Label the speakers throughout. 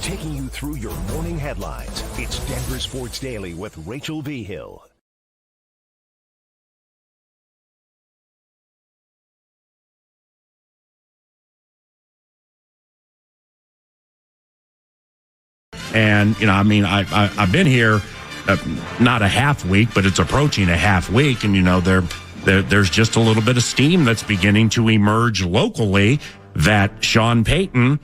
Speaker 1: Taking you through your morning headlines, it's Denver Sports Daily with Rachel V. Hill.
Speaker 2: And, I've been here not a half week, but it's approaching a half week. And, there's just a little bit of steam that's beginning to emerge locally that Sean Payton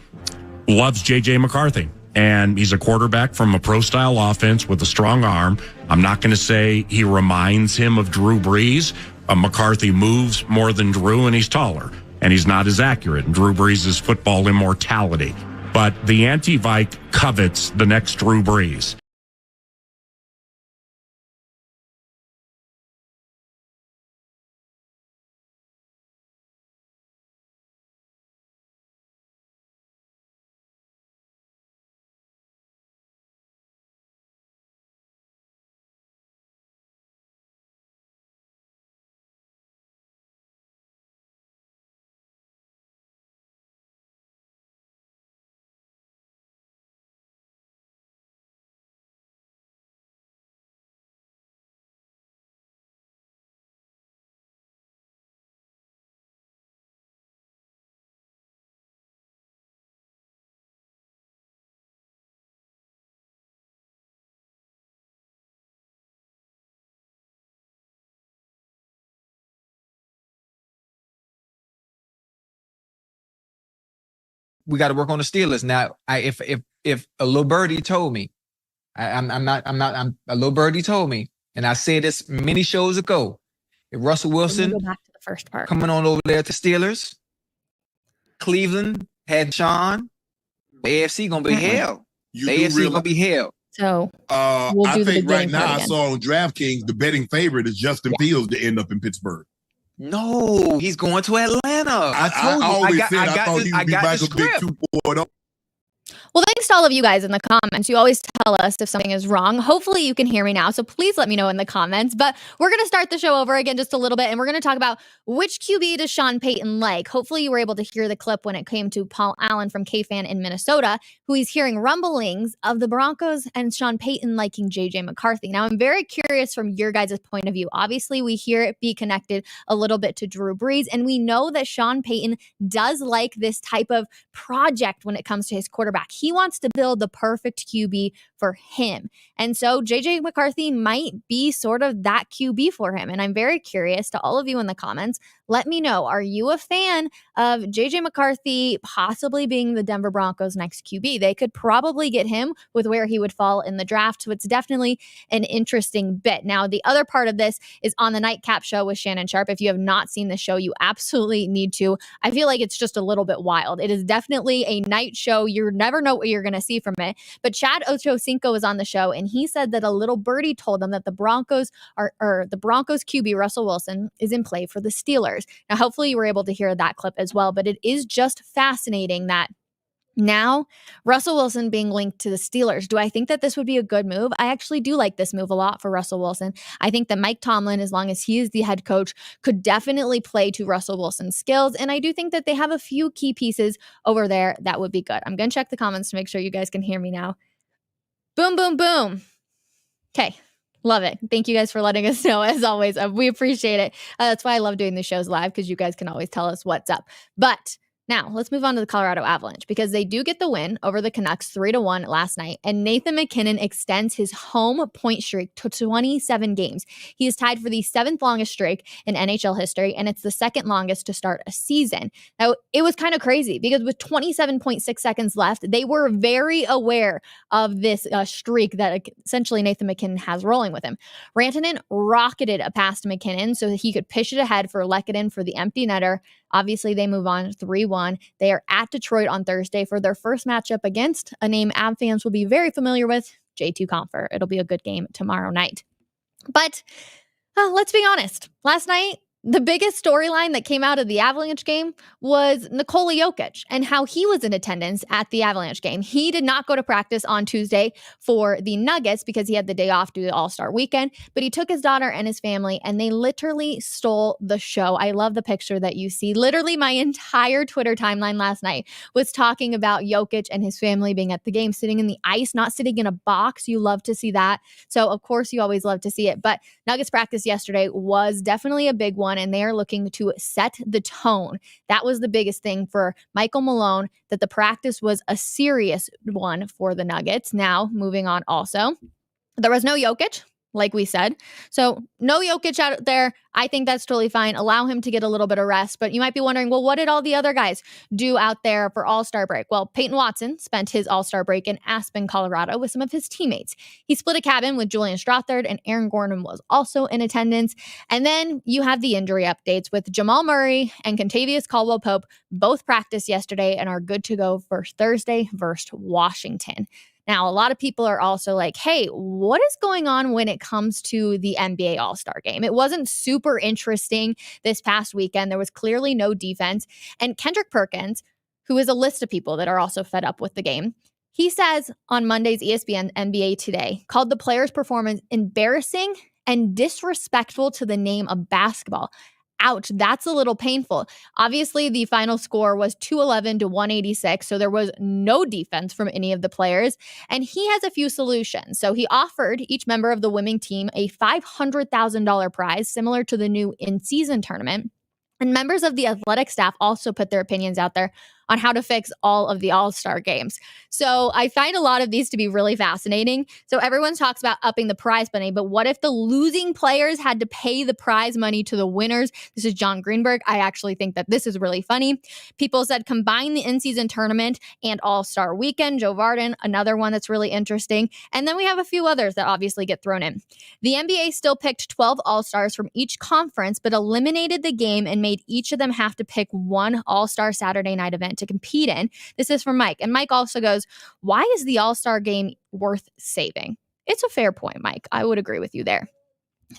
Speaker 2: loves J.J. McCarthy. And he's a quarterback from a pro-style offense with a strong arm. I'm not going to say he reminds him of Drew Brees. McCarthy moves more than Drew, and he's taller. And he's not as accurate. And Drew Brees is football immortality. But the anti-Vike covets the next Drew Brees.
Speaker 3: We got to work on the Steelers now. If a little birdie told me, I'm a little birdie told me, and I said this many shows ago. If Russell Wilson
Speaker 4: go back to the first part
Speaker 3: coming on over there to Steelers, Cleveland had Sean, the AFC gonna be hell. The AFC gonna be hell.
Speaker 4: So
Speaker 5: I think right now I saw on DraftKings the betting favorite is Justin Fields to end up in Pittsburgh.
Speaker 3: No, he's going to Atlanta. I told you. I thought he would be back a big 2-4.
Speaker 4: Well, thanks to all of you guys in the comments. You always tell us if something is wrong. Hopefully you can hear me now, so please let me know in the comments. But we're going to start the show over again just a little bit, and we're going to talk about which QB does Sean Payton like. Hopefully you were able to hear the clip when it came to Paul Allen from K-Fan in Minnesota, who he's hearing rumblings of the Broncos and Sean Payton liking J.J. McCarthy. Now, I'm very curious from your guys' point of view. Obviously, we hear it be connected a little bit to Drew Brees, and we know that Sean Payton does like this type of project when it comes to his quarterback. He wants to build the perfect QB for him. And so JJ McCarthy might be sort of that QB for him. And I'm very curious to all of you in the comments. Let me know, are you a fan of JJ McCarthy possibly being the Denver Broncos' next QB? They could probably get him with where he would fall in the draft. So it's definitely an interesting bit. Now, the other part of this is on the Nightcap Show with Shannon Sharp. If you have not seen the show, you absolutely need to. I feel like it's just a little bit wild. It is definitely a night show. You never know what you're going to see from it. But Chad Ochocinco was on the show, and he said that a little birdie told them that the Broncos QB, Russell Wilson, is in play for the Steelers. Now, hopefully you were able to hear that clip as well, but it is just fascinating that now Russell Wilson being linked to the Steelers. Do I think that this would be a good move? I actually do like this move a lot for Russell Wilson. I think that Mike Tomlin, as long as he is the head coach, could definitely play to Russell Wilson's skills. And I do think that they have a few key pieces over there that would be good. I'm going to check the comments to make sure you guys can hear me now. Boom, boom, boom. Okay. Love it. Thank you guys for letting us know, as always. We appreciate it. That's why I love doing the shows live, because you guys can always tell us what's up. But now let's move on to the Colorado Avalanche, because they do get the win over the Canucks 3-1 last night. And Nathan MacKinnon extends his home point streak to 27 games. He is tied for the 7th longest streak in NHL history, and it's the 2nd longest to start a season. Now, it was kind of crazy because with 27.6 seconds left, they were very aware of this streak that essentially Nathan MacKinnon has rolling with him. Rantanen rocketed a pass to MacKinnon so that he could pitch it ahead for Lehkonen for the empty netter. Obviously, they move on 3-1. They are at Detroit on Thursday for their first matchup against a name Av fans will be very familiar with, J2 Compher. It'll be a good game tomorrow night. But let's be honest. Last night, The biggest storyline that came out of the Avalanche game was Nikola Jokic and how he was in attendance at the Avalanche game. He did not go to practice on Tuesday for the Nuggets because he had the day off due to All-Star weekend, but he took his daughter and his family and they literally stole the show. I love the picture that you see. Literally my entire Twitter timeline last night was talking about Jokic and his family being at the game, sitting in the ice, not sitting in a box. You love to see that. So of course you always love to see it, but Nuggets practice yesterday was definitely a big one, and they are looking to set the tone. That was the biggest thing for Michael Malone, that the practice was a serious one for the Nuggets. Now, moving on also, there was no Jokic, like we said. So no Jokic out there. I think that's totally fine. Allow him to get a little bit of rest. But you might be wondering, well, what did all the other guys do out there for All-Star break? Well, Peyton Watson spent his All-Star break in Aspen, Colorado with some of his teammates. He split a cabin with Julian Strouthard, and Aaron Gordon was also in attendance. And then you have the injury updates with Jamal Murray and Kentavious Caldwell-Pope. Both practiced yesterday and are good to go for Thursday versus Washington. Now, a lot of people are also like, hey, what is going on when it comes to the NBA All-Star game? It wasn't super interesting this past weekend. There was clearly no defense. And Kendrick Perkins, who is a list of people that are also fed up with the game, he says on Monday's ESPN NBA Today, called the players' performance embarrassing and disrespectful to the name of basketball. Ouch, that's a little painful. Obviously, the final score was 211 to 186, so there was no defense from any of the players, and he has a few solutions. So he offered each member of the winning team a $500,000 prize, similar to the new in-season tournament. And members of the athletic staff also put their opinions out there on how to fix all of the All-Star games. So I find a lot of these to be really fascinating. So everyone talks about upping the prize money, but what if the losing players had to pay the prize money to the winners? This is John Greenberg. I actually think that this is really funny. People said combine the in-season tournament and All-Star weekend. Joe Varden, another one that's really interesting. And then we have a few others that obviously get thrown in. The NBA still picked 12 All-Stars from each conference, but eliminated the game and made each of them have to pick one All-Star Saturday night event to compete in. This is from Mike. And Mike also goes, why is the All-Star game worth saving? It's a fair point, Mike. I would agree with you there.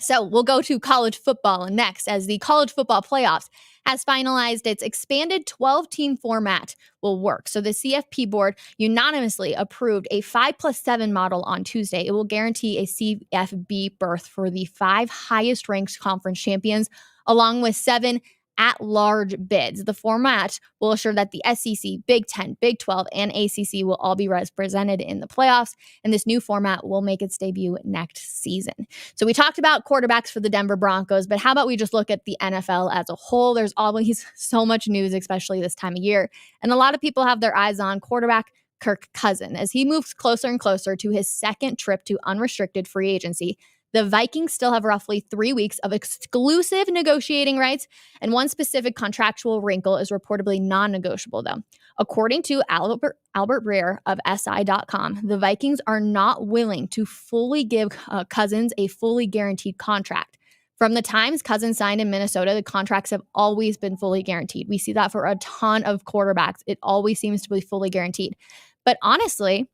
Speaker 4: So we'll go to college football next, as the college football playoffs has finalized its expanded 12-team format will work. So the CFP board unanimously approved a 5+7 model on Tuesday. It will guarantee a CFB berth for the 5 highest ranked conference champions, along with 7 at-large bids. The format will assure that the SEC, Big 10, Big 12, and ACC will all be represented in the playoffs, and this new format will make its debut next season. So we talked about quarterbacks for the Denver Broncos, but how about we just look at the NFL as a whole? There's always so much news, especially this time of year, and a lot of people have their eyes on quarterback Kirk Cousins as he moves closer and closer to his second trip to unrestricted free agency. The Vikings still have roughly 3 weeks of exclusive negotiating rights, and one specific contractual wrinkle is reportedly non-negotiable, though. According to Albert Breer of SI.com, the Vikings are not willing to fully give Cousins a fully guaranteed contract. From the times Cousins signed in Minnesota, the contracts have always been fully guaranteed. We see that for a ton of quarterbacks. It always seems to be fully guaranteed. But honestly,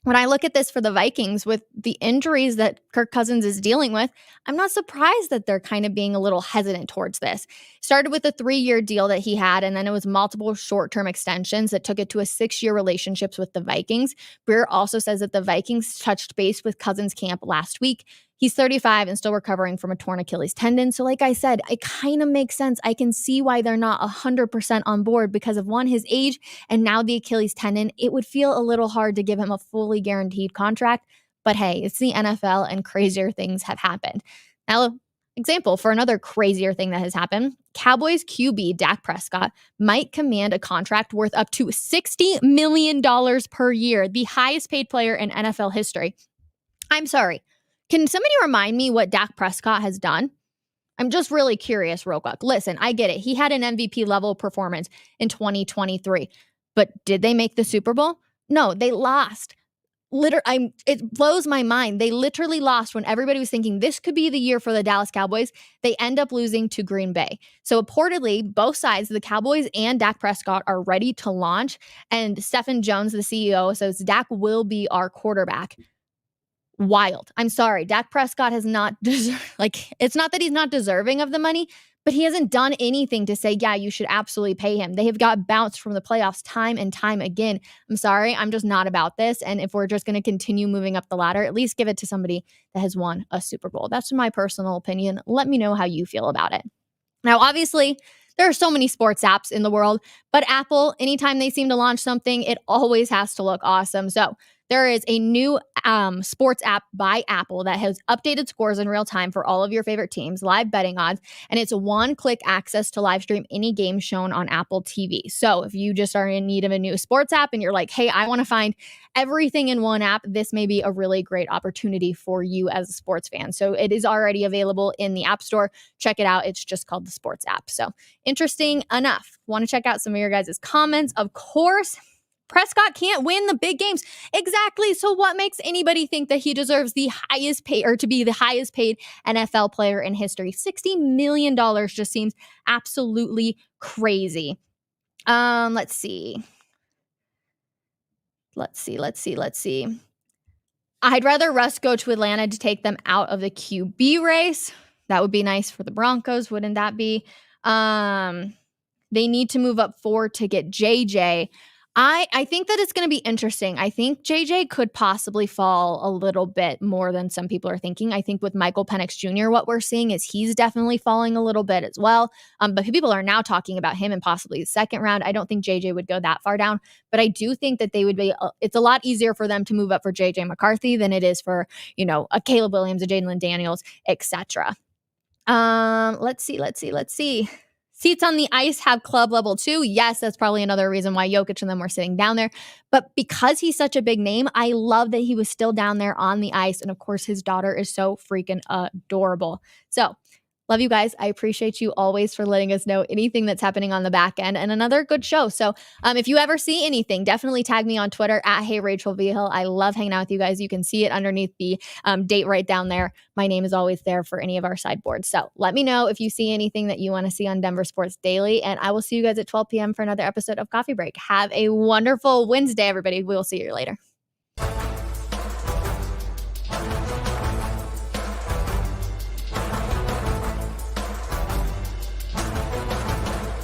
Speaker 4: when I look at this for the Vikings with the injuries that Kirk Cousins is dealing with, I'm not surprised that they're kind of being a little hesitant towards this. Started with a 3-year deal that he had, and then it was multiple short-term extensions that took it to a 6-year relationships with the Vikings. Breer also says that the Vikings touched base with Cousins camp last week. He's 35 and still recovering from a torn Achilles tendon. So like I said, it kind of makes sense. I can see why they're not 100% on board because of, one, his age, and now the Achilles tendon. It would feel a little hard to give him a fully guaranteed contract. But hey, it's the NFL and crazier things have happened. Now, example for another crazier thing that has happened, Cowboys QB Dak Prescott might command a contract worth up to $60 million per year, the highest paid player in NFL history. I'm sorry. Can somebody remind me what Dak Prescott has done? I'm just really curious real quick. Listen, I get it. He had an MVP level performance in 2023, but did they make the Super Bowl? No, they lost. It blows my mind. They literally lost when everybody was thinking this could be the year for the Dallas Cowboys. They end up losing to Green Bay. So reportedly, both sides, the Cowboys and Dak Prescott, are ready to launch. And Stephen Jones, the CEO, says Dak will be our quarterback. Wild. I'm sorry. Dak Prescott has not it's not that he's not deserving of the money, But he hasn't done anything to say, yeah, you should absolutely pay him. They have got bounced from the playoffs time and time again. I'm sorry, I'm just not about this. And if we're just going to continue moving up the ladder, at least give it to somebody that has won a Super Bowl. That's my personal opinion. Let me know how you feel about it. Now, obviously, there are so many sports apps in the world, but Apple, anytime they seem to launch something, it always has to look awesome. So there is a new sports app by Apple that has updated scores in real time for all of your favorite teams, live betting odds, and it's one-click access to live stream any game shown on Apple TV. So if you just are in need of a new sports app and you're like, hey, I want to find everything in one app, this may be a really great opportunity for you as a sports fan. So it is already available in the App Store. Check it out. It's just called the Sports app. So interesting enough. Want to check out some of your guys' comments? Of course. Prescott can't win the big games. Exactly. So what makes anybody think that he deserves the highest pay or to be the highest paid NFL player in history? $60 million just seems absolutely crazy. Let's see. I'd rather Russ go to Atlanta to take them out of the QB race. That would be nice for the Broncos, wouldn't that be? They need to move up 4 to get JJ. I think that it's going to be interesting. I think JJ could possibly fall a little bit more than some people are thinking. I think with Michael Penix Jr., what we're seeing is he's definitely falling a little bit as well. But people are now talking about him in possibly the second round. I don't think JJ would go that far down, but I do think that they would be, it's a lot easier for them to move up for JJ McCarthy than it is for, a Caleb Williams, a Jalen Daniels, etc. Let's see. Seats on the ice have club level too. Yes, that's probably another reason why Jokic and them were sitting down there. But because he's such a big name, I love that he was still down there on the ice. And of course, his daughter is so freaking adorable. So love you guys. I appreciate you always for letting us know anything that's happening on the back end, and another good show. So if you ever see anything, definitely tag me on Twitter at @HeyRachelVihill. I love hanging out with you guys. You can see it underneath the date right down there. My name is always there for any of our sideboards. So let me know if you see anything that you want to see on Denver Sports Daily, and I will see you guys at 12 p.m. for another episode of Coffee Break. Have a wonderful Wednesday, everybody. We'll see you later.